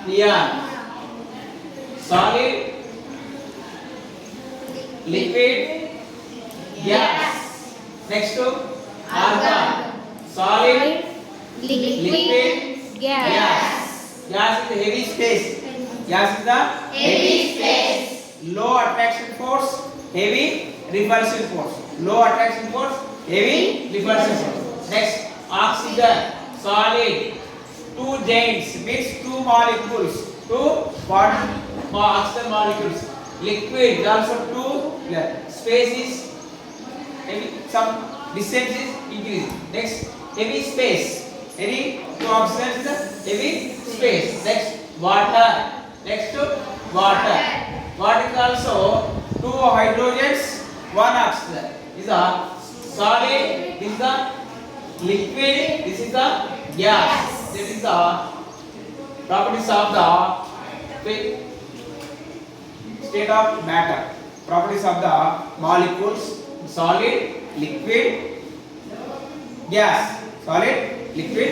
neon. Solid, liquid, gas. Next to argon. Solid, liquid, gas. Gas is the heavy space. Gas is the Heavy space. low attraction force, heavy repulsive force. Low attraction force, heavy repulsive force. Next, oxygen. Solid. Two giants means two molecules. Two oxygen molecules. Liquid is also two. Space is heavy. Some distance is increasing. Next, heavy space. Heavy two oxygen is the heavy space. Next, water. Next to water. Water is also two hydrogens, one oxygen. This is a solid. This is the liquid. This is the gas. This is the properties of the state of matter. Properties of the molecules: solid, liquid, gas. Solid, liquid.